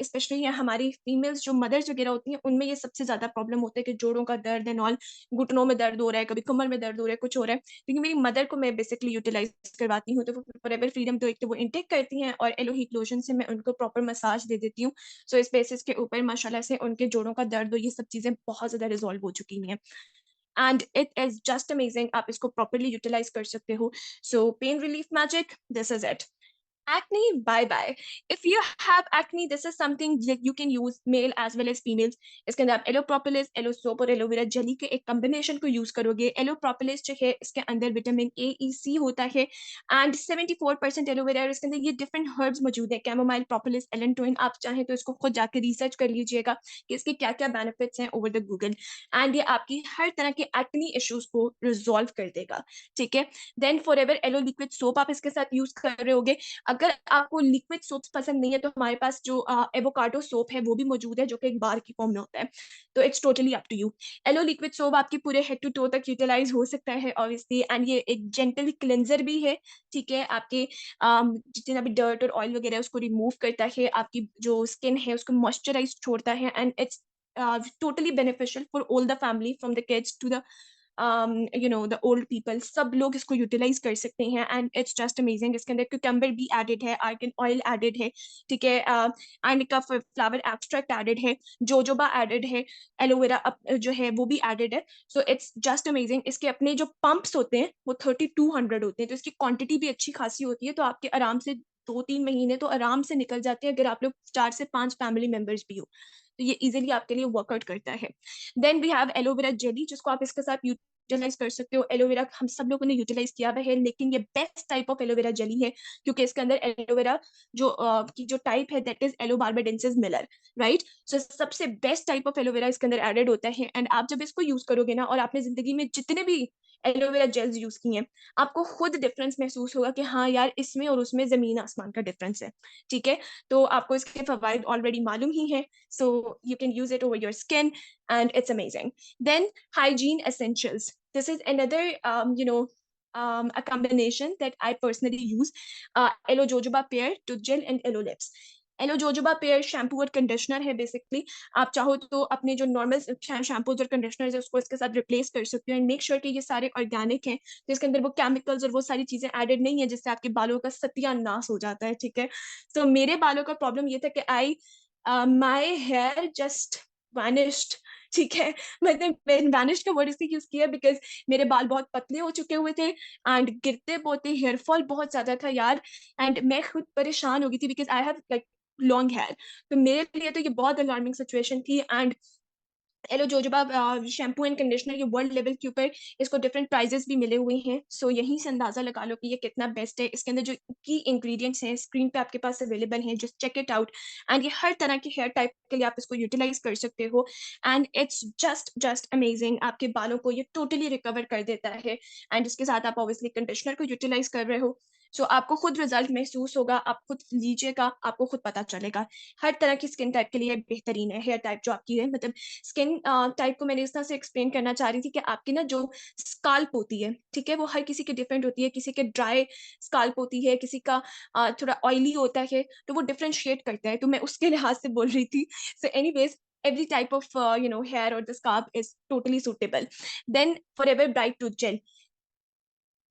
स्पेशली ये हमारी फीमेल्स जो मदर्स वगैरह होती हैं, उनमें ये सबसे ज़्यादा प्रॉब्लम होता है कि जोड़ों का दर्द एंड ऑल, घुटनों में दर्द हो रहा है, कभी कमर में दर्द हो रहा है, कुछ हो रहा है। क्योंकि मेरी मदर को मैं बेसिकली यूटिलाइज़ करवाती हूँ, तो वो फॉरएवर फ्रीडम तो एक तो वो इंटेक करती हैं, और एलो हीट लोशन से मैं उनको प्रॉपर मसाज दे देती हूँ। सो इस बेसिस के ऊपर माशाल्लाह से उनके जोड़ों का दर्द और ये सब चीज़ें बहुत ज़्यादा रिज़ॉल्व हो चुकी हैं। And it is just amazing, आप इसको प्रॉपर्ली यूटिलाइज कर सकते हो। So pain relief magic, this is it. Acne, bye bye. If you have acne, this is something that you can use male as well as females. इसके अंदर आप yellow propolis, yellow soap और aloe vera jelly के एक combination को use करोगे। Yellow propolis जो है इसके अंदर विटामिन ए ई सी होता है एंड 74% एलोवेरा, और इसके अंदर ये डिफरेंट हर्ब्स मौजूद है, कैमोमाइल, प्रोपोलिस, एलेंटोइन। आप चाहें तो इसको खुद जाके रिसर्च कर लीजिएगा कि इसके क्या क्या बेनिफिट्स हैं ओवर द गूगल, एंड ये आपकी हर तरह के एक्ने इश्यूज को रिजॉल्व कर देगा। ठीक है। Then forever aloe liquid soap आप इसके साथ यूज कर रहे होगे। अगर आपको लिक्विड सोप्स पसंद नहीं है, तो हमारे पास जो एवोकाडो सोप है वो भी मौजूद है, जो कि एक बार की फॉर्म में होता है। तो it's totally up to you. Aloe liquid soap आपके पूरे हेड टू टो तक यूटिलाइज हो सकता है ऑब्वियसली, एंड ये एक जेंटल क्लेंजर भी है। ठीक है, आपके जितना भी डर्ट और ऑयल वगैरह है उसको रिमूव करता है, आपकी जो स्किन है उसको मॉइस्चराइज छोड़ता है, and it's totally beneficial for all the family, from the kids to the the old people, सब लोग इसको यूटिलाइज कर सकते हैं एंड इट्स जस्ट अमेजिंग। इसके अंदर क्यूकम्बर भी एडेड है, आर्गन ऑयल एडेड है, ठीक है, एंड का फ्लावर एक्सट्रैक्ट एडेड है, जोजोबा एडेड है, एलोवेरा जो है वो भी एडेड है। So it's just amazing. इसके अपने जो पंप्स होते हैं वो 3200 होते हैं, तो इसकी क्वांटिटी भी अच्छी खासी होती है, तो आपके आराम से 2-3 महीने तो आराम से निकल जाते हैं, अगर आप लोग 4 से 5 फैमिली मेंबर्स भी हो तो ये इजीली आपके लिए वर्कआउट करता है। Then we have aloe vera jelly, जिसको आप इसके साथ यूटिलाइज कर सकते हो। एलोवेरा हम सब लोगों ने यूटिलाइज किया हुआ है, लेकिन ये best type of aloe vera jelly है, क्योंकि इसके अंदर एलोवेरा जो की जो टाइप है दैट इज एलोबार्बाडेंसिस मिलर, राइट। सो सबसे बेस्ट टाइप ऑफ एलोवेरा इसके अंदर एडेड होता है, एंड आप जब इसको यूज करोगे ना, और आपने जिंदगी में जितने भी एलोवेरा जेल्स यूज किए हैं, आपको खुद डिफरेंस महसूस होगा कि हाँ यार, इसमें और उसमें जमीन आसमान का डिफरेंस है, ठीक है। तो आपको इसके फवाइद ऑलरेडी मालूम ही है, so you can use it over your skin and it's amazing. Then hygiene essentials, this is another a combination that I personally use. Elo jojoba pear to gel and elo lips. Aloe jojoba pair shampoo और conditioner है basically. आप चाहो तो अपने जो normal shampoos और conditioner है उसको इसके साथ रिप्लेस कर सकते हो, एंड मेक श्योर कि ये सारे ऑर्गेनिक हैं, तो इसके अंदर वो केमिकल्स और वो सारी चीजें एडेड नहीं है जिससे आपके बालों का सत्यानाश हो जाता है, ठीक है। सो मेरे बालों का प्रॉब्लम ये था कि I my here just vanished, ठीक है। मैंने वैनिश का वर्ड इसलिए यूज किया बिकॉज मेरे बाल बहुत पतले हो चुके हुए थे एंड गिरते पोते हेयर फॉल बहुत ज्यादा था यार, एंड मैं खुद परेशान हो गई थी because I have like long hair. तो मेरे लिए तो ये बहुत अलार्मिंग सिचुएशन थी। And aloe jojoba shampoo and conditioner ये वर्ल्ड लेवल के ऊपर इसको डिफरेंट प्राइजेस भी मिले हुए हैं, सो यहीं से अंदाजा लगा लो कि ये कितना बेस्ट है। इसके अंदर जो की इंग्रेडिएंट्स हैं स्क्रीन पे आपके पास अवेलेबल हैं, just check it out. And ये हर तरह के हेयर टाइप के लिए आप इसको यूटिलाइज कर सकते हो, एंड इट्स जस्ट अमेजिंग। आपके बालों को ये टोटली रिकवर कर देता है, एंड इसके साथ आप ऑब्वियसली कंडीशनर को यूटिलाइज कर रहे हो, सो आपको खुद रिजल्ट महसूस होगा, आप खुद लीजिएगा, आपको खुद पता चलेगा। हर तरह की स्किन टाइप के लिए बेहतरीन है हेयर टाइप जो आपकी है, मतलब स्किन टाइप को मैंने इस तरह से एक्सप्लेन करना चाह रही थी कि आपकी ना जो स्काल्प होती है, ठीक है, वो हर किसी की डिफरेंट होती है। किसी के ड्राई स्काल्प होती है, किसी का थोड़ा ऑयली होता है, तो वो डिफरेंशिएट करता है, तो मैं उसके लिहाज से बोल रही थी। So anyways, every type of hair or the scalp is totally suitable. Then forever bright tooth gel,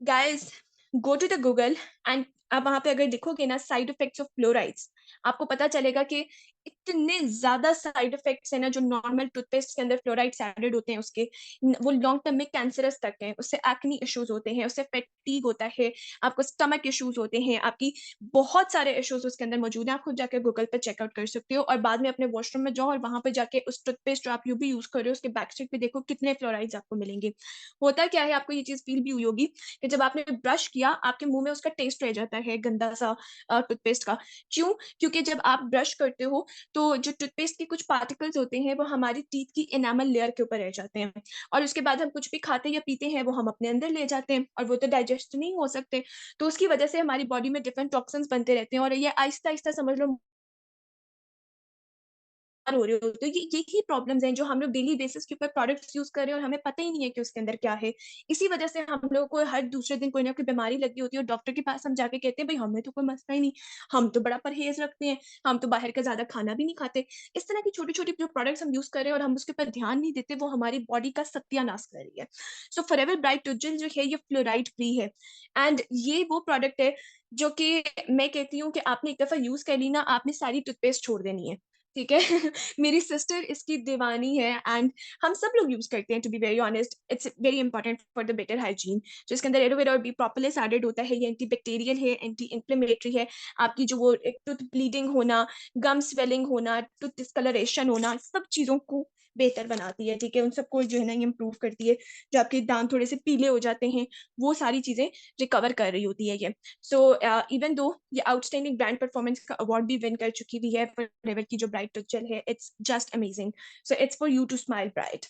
guys, go to the Google and आप वहां पे अगर देखोगे ना साइड इफेक्ट्स ऑफ फ्लोराइड्स, आपको पता चलेगा कि इतने ज्यादा साइड इफेक्ट्स है ना जो नॉर्मल टूथपेस्ट के अंदर फ्लोराइड्स एडेड होते हैं उसके, वो लॉन्ग टर्म में कैंसरस तक हैं, उससे एक्नी इश्यूज होते हैं, उससे फैटीग होता है, आपको स्टमक इश्यूज होते हैं, आपकी बहुत सारे इश्यूज उसके अंदर मौजूद हैं। आप खुद जाके गूगल पे चेकआउट कर सकते हो, और बाद में अपने वॉशरूम में जाओ और वहां पे जाके उस टूथपेस्ट जो आप यू भी यूज कर रहे हो उसके बैक साइड पे देखो कितने फ्लोराइड्स आपको मिलेंगे। होता क्या है, आपको ये चीज फील भी हुई होगी कि जब आपने ब्रश किया आपके मुंह में उसका टेस्ट रह जाता है गंदा सा टूथपेस्ट का। क्यों? क्योंकि जब आप ब्रश करते हो तो जो टूथपेस्ट के कुछ पार्टिकल्स होते हैं वो हमारी टीथ की इनामल लेयर के ऊपर रह जाते हैं, और उसके बाद हम कुछ भी खाते या पीते हैं वो हम अपने अंदर ले जाते हैं, और वो तो डाइजेस्ट नहीं हो सकते, तो उसकी वजह से हमारी बॉडी में डिफरेंट टॉक्सिन्स बनते रहते हैं, और ये आहिस्ता आहिस्ता समझ लो हो रहे हो। तो ये ही प्रॉब्लम्स हैं जो हम लोग डेली बेसिस के ऊपर प्रोडक्ट्स यूज कर रहे हैं और हमें पता ही नहीं है कि उसके अंदर क्या है। इसी वजह से हम लोगों को हर दूसरे दिन कोई ना कोई बीमारी लगी होती है और डॉक्टर के पास हम जाके कहते हैं भाई हमें तो कोई मसला ही नहीं, हम तो बड़ा परहेज रखते हैं, हम तो बाहर का ज्यादा खाना भी नहीं खाते। इस तरह की छोटी छोटी जो प्रोडक्ट्स हम यूज कर रहे हैं और हम उसके ऊपर ध्यान नहीं देते, वो हमारी बॉडी का सत्यानाश कर रही है। सो फॉरएवर ब्राइट टूथजेल जो है ये फ्लोराइड फ्री है, एंड ये वो प्रोडक्ट है जो कि मैं कहती हूँ कि आपने एक दफा यूज कर ली ना, आपने सारी टूथपेस्ट छोड़ देनी है, ठीक है। मेरी सिस्टर इसकी दीवानी है, एंड हम सब लोग यूज करते हैं, to be very honest it's very important for the better hygiene. जो इसके अंदर एलोवेरा और बी प्रोपोलिस एडेड होता है, ये एंटी बैक्टीरियल है, एंटी इंफ्लेमेटरी है। आपकी जो वो टूथ ब्लीडिंग होना, गम स्वेलिंग होना, टूथ डिस्कलरेशन होना, सब चीजों को बेहतर बनाती है, ठीक है, उन सबको जो है ना इम्प्रूव करती है। जो आपके दांत थोड़े से पीले हो जाते हैं वो सारी चीजें रिकवर कर रही होती है ये। सो इवन दो ये आउटस्टैंडिंग ब्रांड परफॉर्मेंस का अवार्ड भी विन कर चुकी हुई है, फॉरएवर की जो ब्राइट टूथजेल है, it's just amazing. So it's for you to smile bright.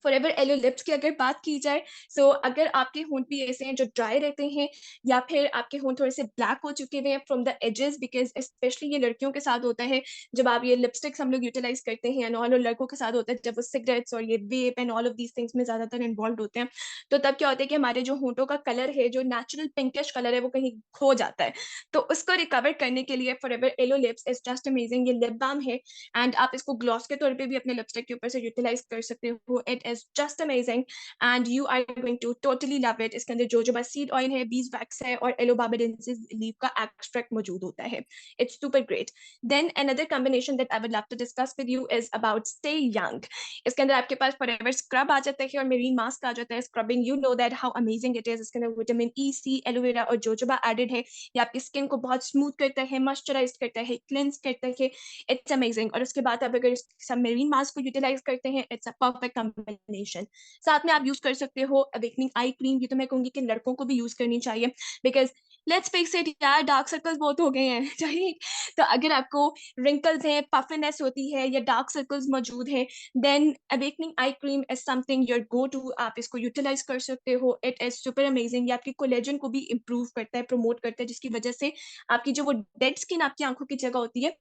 Forever aloe lips की अगर बात की जाए, सो अगर आपके होंठ भी ऐसे हैं जो ड्राई रहते हैं, या फिर आपके होंठ थोड़े से ब्लैक हो चुके हुए हैं from the ages, because specially ये लड़कियों के साथ होता है जब आप ये लिपस्टिक्स हम लोग यूटिलाइज करते हैं एंड ऑल, और लड़कों के साथ होता है जब वो सिगरेट्स और ये vape and all of these things में ज्यादातर इन्वॉल्व होते हैं, तो तब क्या होता है कि हमारे जो होंठों का कलर है, जो नेचुरल पिंकिश कलर है, वो कहीं खो जाता है। तो उसको रिकवर करने के लिए forever aloe lips is just amazing. ये लिप बाम है, एंड आप इसको ग्लॉस के तौर पे भी अपने लिपस्टिक के ऊपर से यूटिलाइज कर सकते हो। It is just amazing and you are going to totally love it. इसके अंदर जोजोबा सीड ऑयल है, बीज वैक्स है और एलोबाबाडेंसिस लीफ का एक्सट्रैक्ट मौजूद होता है. It's super great. Then another combination that I would love to discuss with you is about stay young. इसके अंदर आपके पास forever scrub आ जाता है और marine mask आ जाता है. Scrubbing, you know that how amazing it is. इसके अंदर विटामिन ई, सी, एलोवेरा और जोजोबा एडेड है. ये आपकी स्किन को बहुत स्मूथ करता है, मॉइस्चराइज करता है, क्लेंस करता है. It's amazing. और उसके बाद आप अगर सब मेरीन मास्क को यूटिलाइज करते हैं, इट्स अ परफेक्ट कॉम्बिनेशन. साथ में आप यूज कर सकते हो अवेकनिंग आई क्रीम. ये तो मैं कहूंगी कि लड़कों को भी यूज करनी चाहिए बिकॉज लेट्स फेस इट यार, डार्क सर्कल्स बहुत हो गए हैं चाहिए. तो अगर आपको रिंकल्स हैं, पफिनेस होती है या डार्क सर्कल्स मौजूद है, then awakening eye cream is something your go to. आप इसको यूटिलाइज कर सकते हो. It is super amazing. ये आपकी कोलेजन को भी इंप्रूव करता है, प्रमोट करता है, जिसकी वजह से आपकी जो वो डेड स्किन आपकी आंखों की जगह होती है,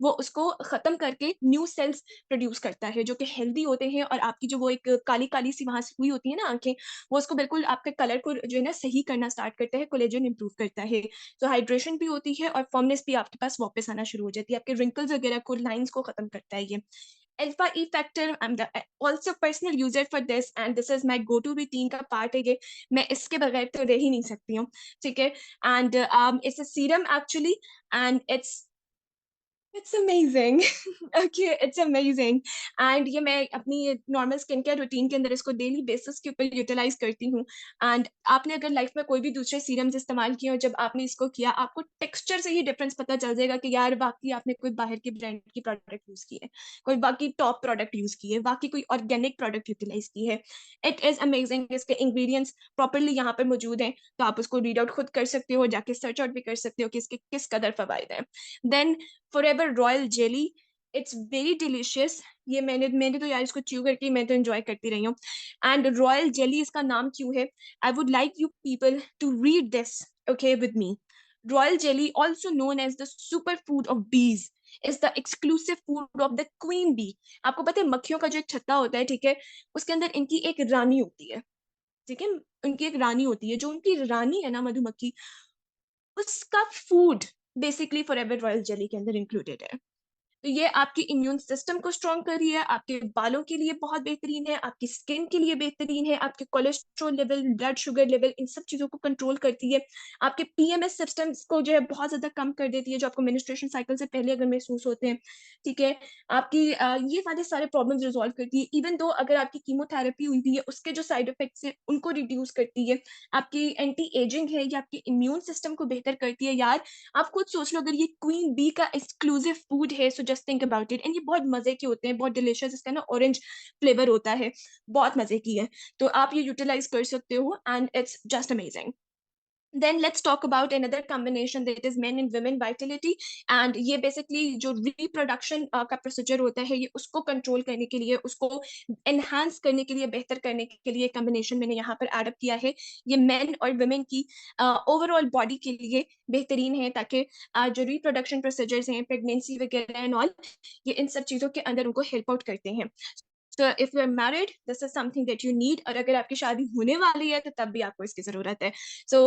वो उसको खत्म करके न्यू सेल्स प्रोड्यूस करता है जो कि हेल्दी होते हैं. और आपकी जो वो एक काली काली सी वहां से हुई होती है ना आंखें, वो उसको बिल्कुल आपके कलर को जो है ना सही करना स्टार्ट करता है. कोलेजन इंप्रूव करता है, तो हाइड्रेशन भी होती है और फॉर्मनेस भी आपके पास वापस आना शुरू हो जाती है. आपके रिंकल्स वगैरह को, लाइंस को खत्म करता है ये. Alpha E factor, I'm the also personal user for this and this is my go to routine का part है ये. मैं इसके बगैर तो रह ही नहीं सकती हूँ. ठीक है. And it's a serum actually and it's amazing. Okay, it's amazing. And ये मैं अपनी नॉर्मल स्किन केयर रूटीन के अंदर इसको डेली बेसिस के ऊपर यूटिलाइज करती हूँ. एंड आपने अगर लाइफ में कोई भी दूसरे सीरम्स इस्तेमाल किए और जब आपने इसको किया, आपको टेक्सचर से ही डिफरेंस पता चल जाएगा कि यार वाकई आपने कोई बाहर की ब्रांड की प्रोडक्ट यूज की है, कोई बाकी टॉप प्रोडक्ट यूज की है, वाकई कोई ऑर्गेनिक प्रोडक्ट यूटिलाइज की है. It is amazing. इसके इंग्रेडिएंट्स प्रॉपरली यहाँ पर मौजूद हैं, तो आप उसको रीड आउट खुद कर सकते हो, जाके सर्च आउट भी कर सकते हो कि इसके किस कदर फवायद हैं. देन Forever Royal Jelly, it's very delicious. ये मैंने तो यार इसको च्यू करके मैं तो एंजॉय करती रही हूँ. एंड रॉयल जेली इसका नाम क्यों है, I would like you people to read this okay with me. Royal jelly, also known as the super food of bees, is the exclusive food of the queen bee. आपको पता है मक्खियों का जो एक छत्ता होता है, ठीक है, उसके अंदर इनकी एक रानी होती है. ठीक है, उनकी एक रानी होती है. जो उनकी रानी है ना मधुमक्खी, उसका food basically forever royal jelly के अंदर इंक्लूडेड है. तो ये आपकी इम्यून सिस्टम को स्ट्रॉन्ग कर रही है, आपके बालों के लिए बहुत बेहतरीन है, आपकी स्किन के लिए बेहतरीन है, आपके cholesterol level, blood sugar level, इन सब चीजों को कंट्रोल करती है. आपके पीएमएस सिस्टम्स को जो है बहुत ज्यादा कम कर देती है, जो आपको मेंस्ट्रुएशन साइकिल से पहले अगर महसूस होते हैं. ठीक है, आपकी ये वाले सारे प्रॉब्लम्स रिजॉल्व करती है. इवन दो अगर आपकी कीमोथेरेपी हुई भी है, उसके जो साइड इफेक्ट्स है उनको रिड्यूस करती है. आपकी एंटी एजिंग है, ये आपके इम्यून सिस्टम को बेहतर करती है. यार आप खुद सोच लो, अगर ये क्वीन बी का एक्सक्लूसिव फूड है, so just think about it. And ये बहुत मजे के होते हैं, बहुत डिलिशियस. इसका ना ऑरेंज फ्लेवर होता है, बहुत मजे की है. तो आप ये यूटिलाइज कर सकते हो and it's just amazing. Then let's talk about another combination that is men and women vitality. And ये basically जो reproduction का procedure होता है, ये उसको control करने के लिए, उसको enhance करने के लिए, बेहतर करने के लिए combination मैंने यहाँ पर add up किया है. ये men और women की overall body के लिए बेहतरीन है, ताकि जो reproduction procedures हैं, pregnancy वगैरह and all, ये इन सब चीजों के अंदर उनको help out करते हैं. So if you're married, this is something that you need. और अगर आपकी शादी होने वाली है तो तब भी आपको इसकी जरूरत है. So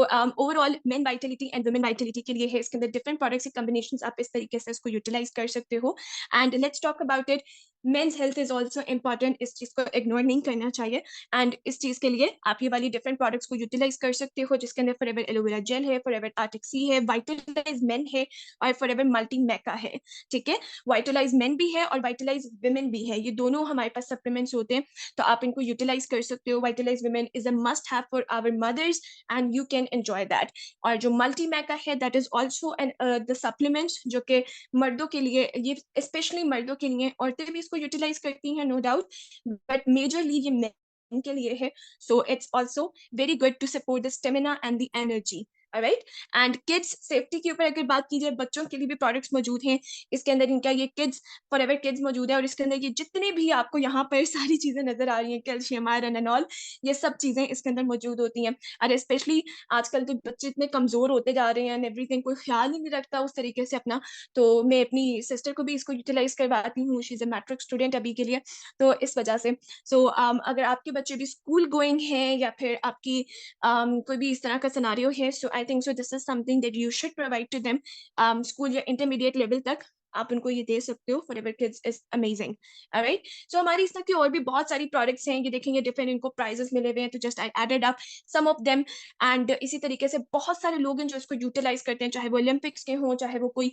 overall men vitality and women vitality के लिए है. इसके अंदर different products के combinations आप इस तरीके से इसको utilize कर सकते हो. And let's talk about it. Men's health is also important. इस चीज को इग्नोर नहीं करना चाहिए. एंड इस चीज के लिए आप ये वाली डिफरेंट प्रोडक्ट्स को यूटिलाइज कर सकते हो, जिसके अंदर फॉरएवर एलोवेरा जेल है, फॉरएवर आर्टिक सी है, वाइटलाइज मेन है और फॉरएवर मल्टी मैका है. ठीक है, वाइटलाइज मेन भी है और वाइटलाइज विमेन भी है. ये दोनों हमारे पास सप्लीमेंट्स होते हैं, तो आप इनको यूटिलाइज कर सकते हो. Vitalise women is a must have for our mothers and you can enjoy that. और जो मल्टी मैका है, that is also the supplements जो कि मर्दों के लिए, ये स्पेशली मर्दों के लिए, औरतें भी इसको यूटिलाइज करती हैं नो डाउट, बट मेजरली ये मेन के लिए है. So it's also very good to support the stamina and the energy. Right. And kids safety के ऊपर अगर बात की जाए, बच्चों के लिए भी प्रोडक्ट्स मौजूद हैं. इसके अंदर इनका ये किड्स फॉरएवर किड्स मौजूद है और इसके अंदर ये जितने भी आपको यहाँ पर सारी चीजें नजर आ रही हैं, कैल्शियम, आयरन एंड ऑल, ये सब चीजें इसके अंदर मौजूद होती हैं. और स्पेशली आजकल तो बच्चे इतने कमजोर होते जा रहे हैं एंड एवरीथिंग, कोई ख्याल ही नहीं रखता उस तरीके से अपना. तो मैं अपनी सिस्टर को भी इसको यूटिलाइज करवाती हूँ. She is a matric student अभी के लिए, तो इस वजह से. सो अगर आपके बच्चे भी स्कूल गोइंग हैं या फिर आपकी कोई भी इस तरह का सिनारियो है, so I think so this is something that you should provide to them. School या इंटरमीडिएट लेवल तक आप उनको ये दे सकते हो। Forever kids is amazing. Alright, so हमारी इस तरह की और भी बहुत सारी प्रोडक्ट्स हैं, ये देखेंगे डिफरेंट इनको प्राइजेस मिले हुए हैं, तो just I added up some of them. And इसी तरीके से बहुत सारे लोग हैं जो इसको यूटिलाइज करते हैं, चाहे वो ओलंपिक्स के हों, चाहे वो कोई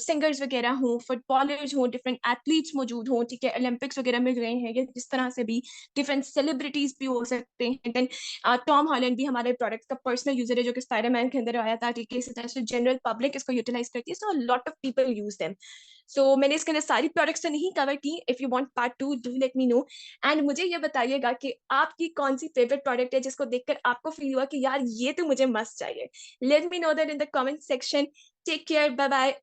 सिंगर्स वगैरह हों, फुटबॉलर्स हों, डिफरेंट एथलीट्स मौजूद हों, ठीक है, ओलंपिक्स वगैरह में गए हैं, या जिस तरह से भी डिफरेंट सेलिब्रिटीज भी हो सकते हैं। देन टॉम हॉलैंड भी हमारे प्रोडक्ट का पर्सनल यूजर है, जो कि स्पाइडरमैन के अंदर आया था, ठीक है। इसी तरह से जनरल पब्लिक इसको यूटिलाइज करती है, so lot of people use them. So मैंने इसके अंदर सारी प्रोडक्ट्स तो नहीं कवर की। If you want part 2 do let me know. And मुझे ये बताइएगा कि आपकी कौन सी फेवरेट प्रोडक्ट है जिसको देखकर आपको फील हुआ कि यार ये तो मुझे मस्त चाहिए। Let me know that in the comment section. Take care, bye bye.